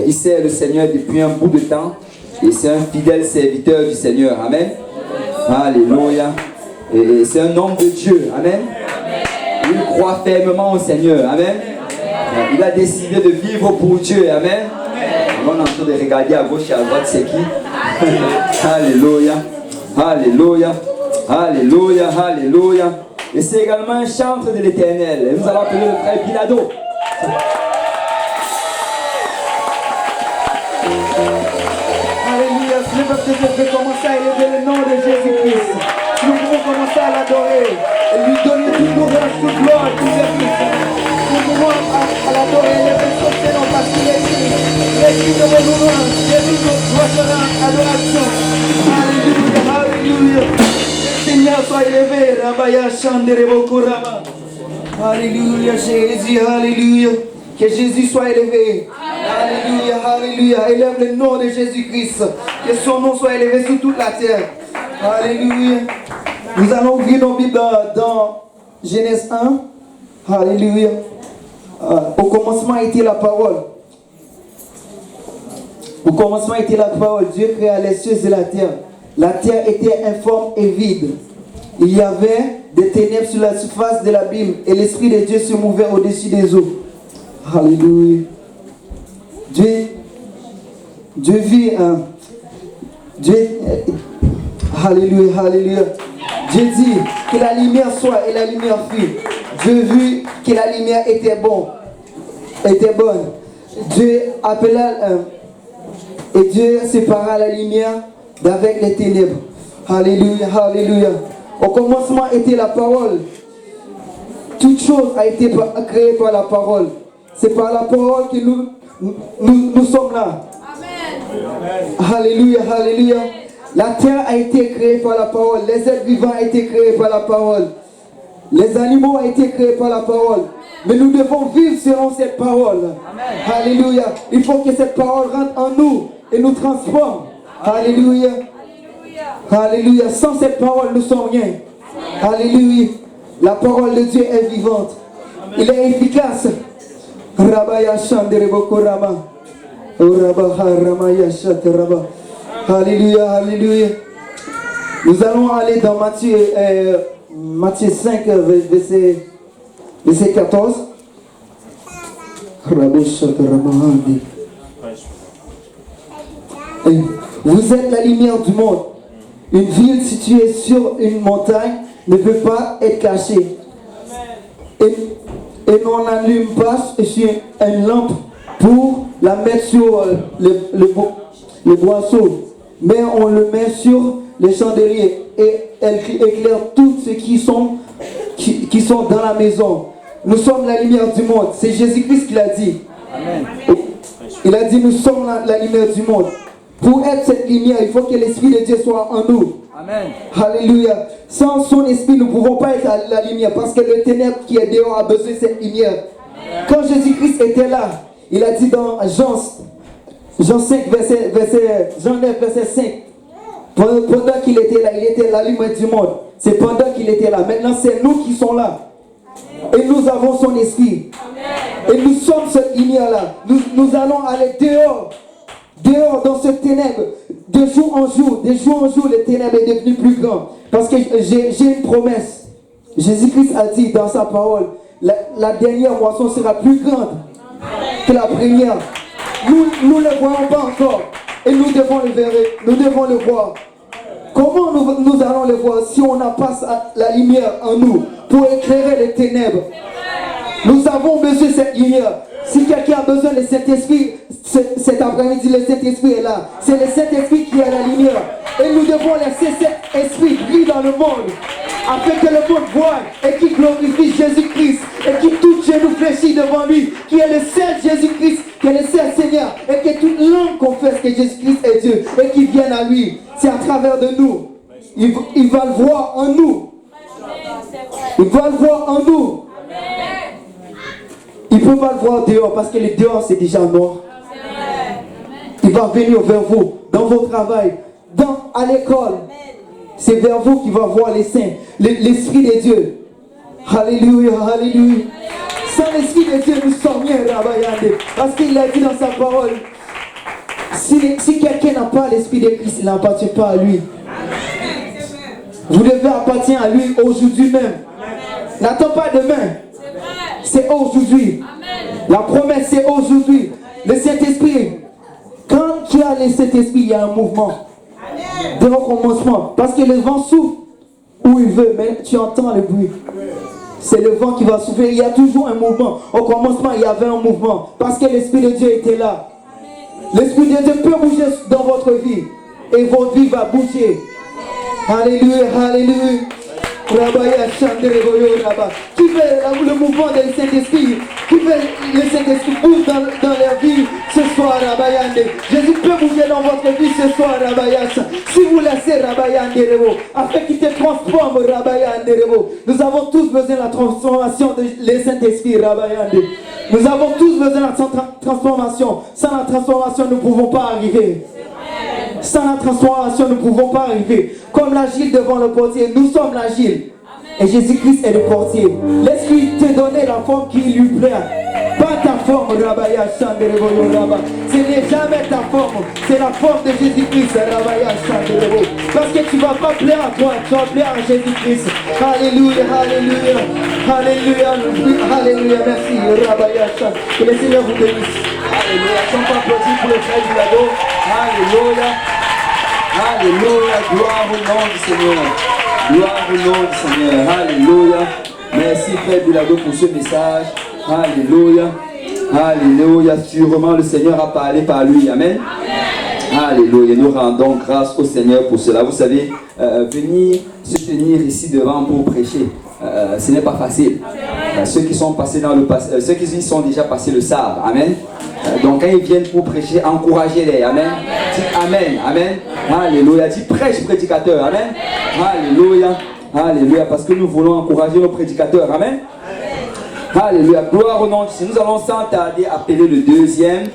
Il sert le Seigneur depuis un bout de temps. Et c'est un fidèle serviteur du Seigneur. Amen. Alléluia. Et c'est un homme de Dieu. Amen. Il croit fermement au Seigneur. Amen. Il a décidé de vivre pour Dieu. Amen. On est en train de regarder à gauche et à droite c'est qui. Alléluia. Alléluia. Alléluia. Alléluia. Et c'est également un chantre de l'Éternel. Nous allons appeler le frère Bilado. Alléluia. Si le peuple de Dieu peut commencer à élever le nom de Jésus-Christ, nous pouvons commencer à l'adorer et lui donner toute louange, toute gloire, tout service. Nous pouvons à l'adorer et élever son prénom parce qu'il est digne. Il est digne de nos louanges, il est digne de notre adoration. Alléluia, alléluia. Seigneur, sois élevé. Rabaya Shandere Bokurama. Alléluia, Jésus, alléluia. Que Jésus soit élevé. Alléluia, alléluia. Élève le nom de Jésus-Christ. Que son nom soit élevé sur toute la terre. Alléluia. Nous allons ouvrir nos Bibles dans Genèse 1. Alléluia. Au commencement était la parole. Au commencement était la parole. Dieu créa les cieux et la terre. La terre était informe et vide. Il y avait des ténèbres sur la surface de l'abîme et l'Esprit de Dieu se mouvait au-dessus des eaux. Alléluia. Dieu vit alléluia, alléluia. Dieu dit que la lumière soit et la lumière fut. Dieu vit que la lumière était bonne. Dieu appela et Dieu sépara la lumière d'avec les ténèbres. Alléluia, alléluia. Au commencement était la parole. Toute chose a été créée par la parole. C'est par la parole que nous sommes là. Amen. Alléluia, alléluia. La terre a été créée par la parole. Les êtres vivants ont été créés par la parole. Les animaux ont été créés par la parole. Mais nous devons vivre selon cette parole. Amen. Alléluia. Il faut que cette parole rentre en nous et nous transforme. Alléluia. Alléluia. Sans cette parole, nous ne sommes rien. Alléluia. La parole de Dieu est vivante. Il est efficace. Alléluia, alléluia. Nous allons aller dans Matthieu 5, verset 14. Vous êtes la lumière du monde. Une ville située sur une montagne ne peut pas être cachée. Et on n'allume pas sur une lampe pour la mettre sur le boisseau, mais on le met sur les chandeliers et elle éclaire tous ceux qui sont dans la maison. Nous sommes la lumière du monde. C'est Jésus-Christ qui l'a dit. Amen. Il a dit nous sommes la lumière du monde. Pour être cette lumière, il faut que l'Esprit de Dieu soit en nous. Amen. Alléluia. Sans son esprit, nous ne pouvons pas être la lumière parce que le ténèbre qui est dehors a besoin de cette lumière. Amen. Quand Jésus-Christ était là, il a dit dans Jean 5, Jean 9, verset 5. Pendant qu'il était là, il était la lumière du monde. C'est pendant qu'il était là. Maintenant, c'est nous qui sommes là. Et nous avons son esprit. Amen. Et nous sommes cette lumière-là. Nous allons aller dehors. Dehors dans ce ténèbre, de jour en jour, le ténèbre est devenu plus grand. Parce que j'ai une promesse. Jésus-Christ a dit dans sa parole, la dernière moisson sera plus grande que la première. Nous ne le voyons pas encore. Et nous devons le voir. Comment nous allons le voir si on n'a pas la lumière en nous pour éclairer les ténèbres? Nous avons besoin de cette lumière. Si quelqu'un a besoin de Saint-Esprit, cet après-midi, le Saint-Esprit est là. C'est le Saint-Esprit qui est la lumière. Et nous devons laisser cet esprit briller dans le monde, afin que le monde voie et qu'il glorifie Jésus-Christ, et qu'il tout genou fléchit devant lui, qui est le seul Jésus-Christ, qui est le seul Seigneur, et que toute langue confesse que Jésus-Christ est Dieu, et qu'il vienne à lui. C'est à travers de nous. Il va le voir en nous. Il va le voir en nous. Il ne peut pas le voir dehors parce que le dehors c'est déjà noir. Il va venir vers vous, dans votre travail, à l'école. C'est vers vous qu'il va voir les saints, l'Esprit de Dieu. Alléluia, alléluia. Sans l'Esprit de Dieu, nous sommes rien, Rabayande. Parce qu'il a dit dans sa parole, Si quelqu'un n'a pas l'Esprit de Christ, il n'appartient pas à lui. Vous devez appartenir à lui aujourd'hui même. N'attends pas demain. C'est aujourd'hui. La promesse, c'est aujourd'hui. Le Saint-Esprit, quand tu as le Saint-Esprit, il y a un mouvement. Dès le commencement. Parce que le vent souffle où il veut, mais tu entends le bruit. C'est le vent qui va souffler. Il y a toujours un mouvement. Au commencement, il y avait un mouvement. Parce que l'Esprit de Dieu était là. L'Esprit de Dieu peut bouger dans votre vie. Et votre vie va bouger. Alléluia, alléluia. Qui veut le mouvement du Saint-Esprit, qui veut le Saint-Esprit bouge dans leur vie ce soir, Rabayande. Jésus peut bouger dans votre vie ce soir, Rabayas. Si vous laissez Rabayande Rebo, afin qu'il te transforme, Rabayande Rebo. Nous avons tous besoin de la transformation de le Saint-Esprit, Rabayande. Nous avons tous besoin de la transformation. Sans la transformation, nous ne pouvons pas arriver. Sans la transformation, nous ne pouvons pas arriver. Comme l'agile devant le portier, nous sommes l'agile. Et Jésus-Christ est le portier. Laisse-lui te donner la forme qui lui plaît. Pas ta forme, Rabaya Chanderebo Rabba. Ce n'est jamais ta forme. C'est la forme de Jésus-Christ, Rabaya Chanderebo. Parce que tu ne vas pas plaire à toi, tu vas plaire à Jésus-Christ. Alléluia, alléluia. Alléluia, alléluia. Merci, Rabaya Chanderebo. Que le Seigneur vous bénisse. Alléluia. Chante applaudis pour le frère du lago. Alléluia. Alléluia. Gloire au nom du Seigneur. Gloire au nom du Seigneur. Alléluia. Merci frère Bilago pour ce message. Alléluia. Alléluia. Sûrement le Seigneur a parlé par lui. Amen. Alléluia. Nous rendons grâce au Seigneur pour cela. Vous savez, venir se tenir ici devant pour prêcher, ce n'est pas facile. Ceux qui sont passés dans le passé, ceux qui y sont déjà passés le savent. Amen. Donc quand ils viennent pour prêcher, encouragez-les. Amen. Dites Amen. Amen. Alléluia. Dites prêche prédicateur. Amen. Alléluia. Alléluia. Parce que nous voulons encourager nos prédicateurs. Amen. Alléluia. Gloire au nom de Jésus. Nous allons sans tarder appeler le deuxième.